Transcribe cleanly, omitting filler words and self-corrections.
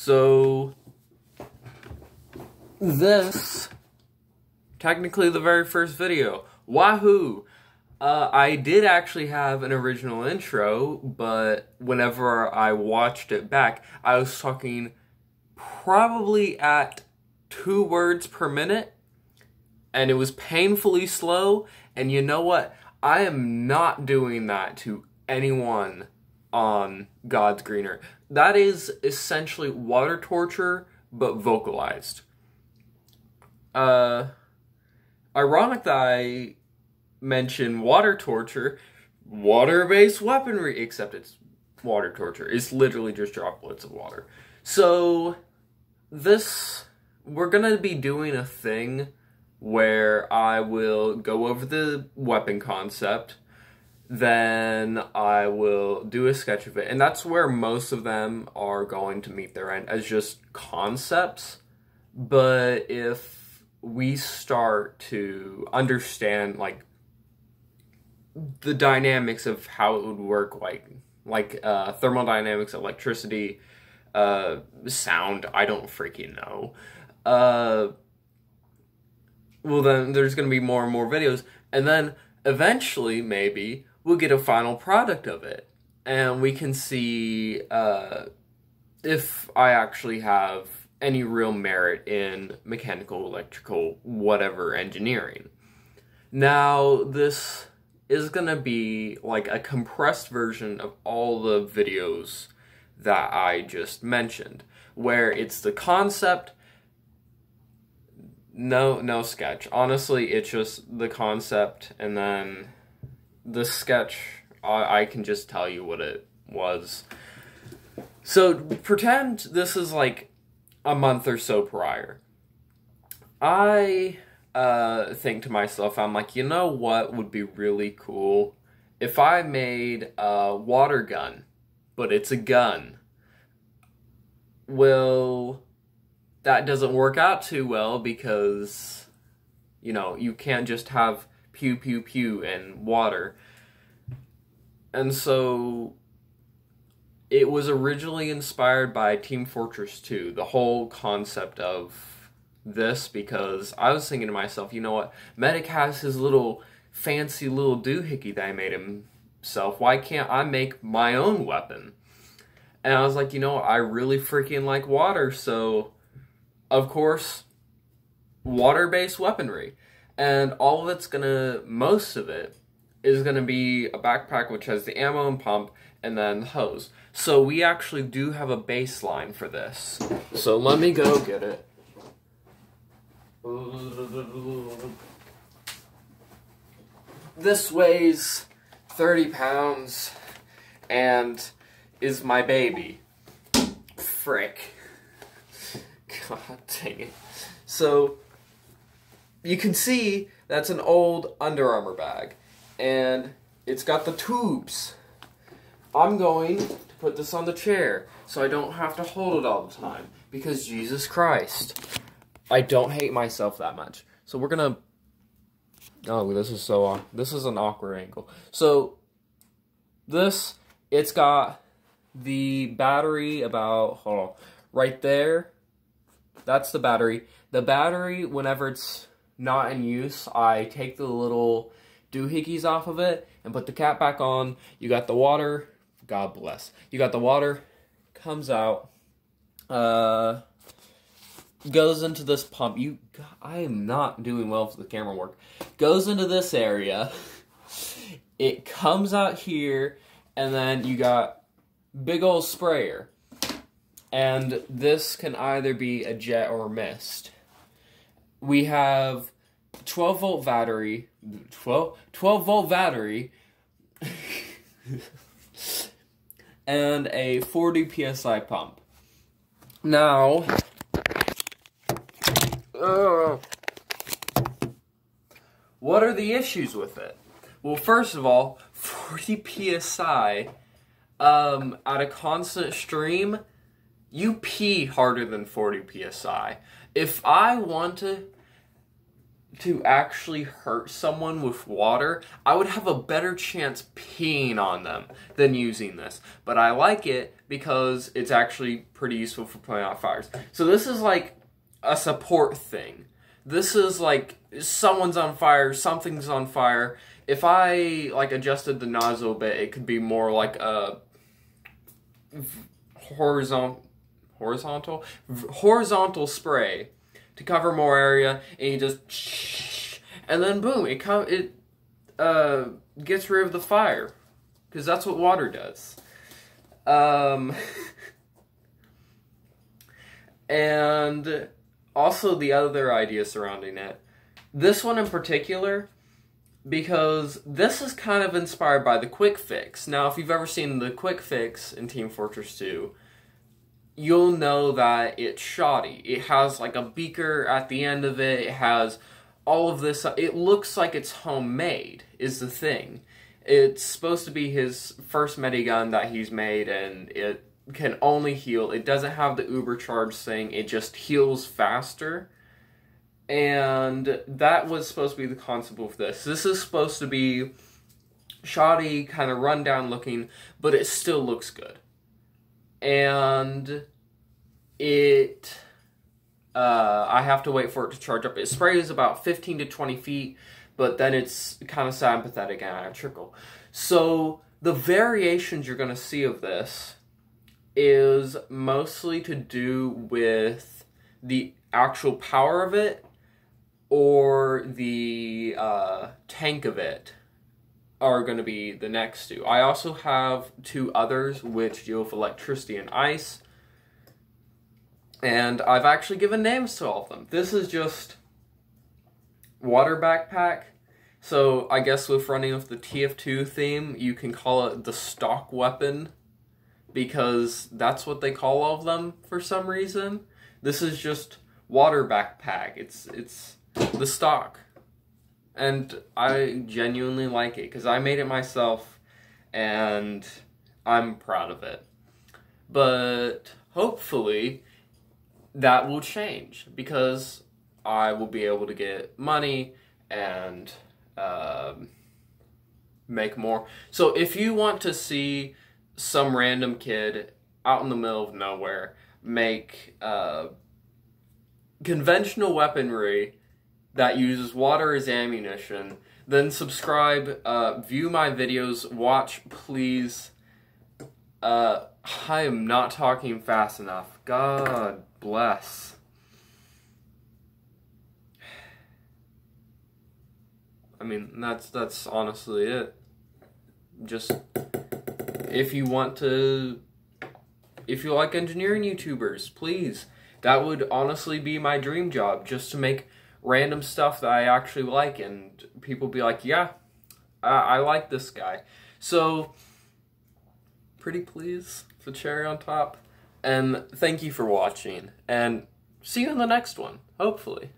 So, this, technically the very first video. Wahoo! I did actually have an original intro, but whenever I watched it back, I was talking probably at 2 words per minute, and it was painfully slow, and you know what? I am not doing that to anyone on God's Green Earth. That is essentially water torture, but vocalized. Ironic that I mention water torture, water-based weaponry, except it's water torture. It's literally just droplets of water. So, we're gonna be doing a thing where I will go over the weapon concept, then I will do a sketch of it, and that's where most of them are going to meet their end, as just concepts. But if we start to understand, like, the dynamics of how it would work, like thermodynamics, electricity, sound, I don't freaking know, well, then there's going to be more and more videos, and then eventually, maybe, we'll get a final product of it, and we can see if I actually have any real merit in mechanical, electrical, whatever engineering. Now, this is going to be like a compressed version of all the videos that I just mentioned, where it's the concept. No sketch. Honestly, it's just the concept, and then the sketch, I can just tell you what it was. So, pretend this is like a month or so prior. I think to myself, I'm like, you know what would be really cool? If I made a water gun, but it's a gun. Well, that doesn't work out too well because, you know, you can't just have pew pew pew and water. And so it was originally inspired by Team Fortress 2, the whole concept of this, because I was thinking to myself, you know what, Medic has his little fancy little doohickey that I made himself. Why can't I make my own weapon? And I was like, you know, I really freaking like water, so of course, water-based weaponry. And all of it's most of it is gonna be a backpack which has the ammo and pump, and then the hose. So we actually do have a baseline for this. So let me go get it. This weighs 30 pounds and is my baby. Frick. God dang it. So, you can see that's an old Under Armour bag, and it's got the tubes. I'm going to put this on the chair so I don't have to hold it all the time, because Jesus Christ, I don't hate myself that much. So we're gonna, oh, this is an awkward angle. So, it's got the battery about, hold on, right there. That's the battery. The battery, whenever it's not in use, I take the little doohickeys off of it and put the cap back on. You got the water. God bless. You got the water. Comes out. Goes into this pump. I am not doing well for the camera work. Goes into this area. It comes out here, and then you got big old sprayer. And this can either be a jet or a mist. We have 12-volt battery, 12-volt battery, and a 40 PSI pump. Now, what are the issues with it? Well, first of all, 40 PSI at a constant stream, you pee harder than 40 PSI. If I want to, to actually hurt someone with water, I would have a better chance peeing on them than using this. But I like it because it's actually pretty useful for putting out fires. So this is like a support thing. This is like someone's on fire, something's on fire. If I like adjusted the nozzle a bit, it could be more like a horizontal spray to cover more area, and you just, and then boom, it gets rid of the fire, because that's what water does. And also the other idea surrounding it, this one in particular, because this is kind of inspired by the Quick Fix. Now, if you've ever seen the Quick Fix in Team Fortress 2, you'll know that it's shoddy. It has like a beaker at the end of it. It has all of this. It looks like it's homemade, is the thing. It's supposed to be his first medigun that he's made, and it can only heal. It doesn't have the ubercharge thing. It just heals faster. And that was supposed to be the concept of this. This is supposed to be shoddy, kind of rundown looking, but it still looks good. And it, I have to wait for it to charge up. It sprays about 15 to 20 feet, but then it's kind of sympathetic and I trickle. So the variations you're going to see of this is mostly to do with the actual power of it or the tank of it are going to be the next two. I also have two others which deal with electricity and ice, and I've actually given names to all of them. This is just water backpack, so I guess with running with the TF2 theme, you can call it the stock weapon, because that's what they call all of them for some reason. This is just water backpack. It's the stock. And I genuinely like it, because I made it myself, and I'm proud of it. But hopefully that will change, because I will be able to get money and make more. So if you want to see some random kid out in the middle of nowhere make conventional weaponry that uses water as ammunition, then subscribe, view my videos, watch, please. I am not talking fast enough. God bless. I mean, that's honestly it. Just, if you like engineering YouTubers, please. That would honestly be my dream job, just to make random stuff that I actually like, and people be like, yeah, I like this guy. So, pretty please, the cherry on top. And thank you for watching, and see you in the next one, hopefully.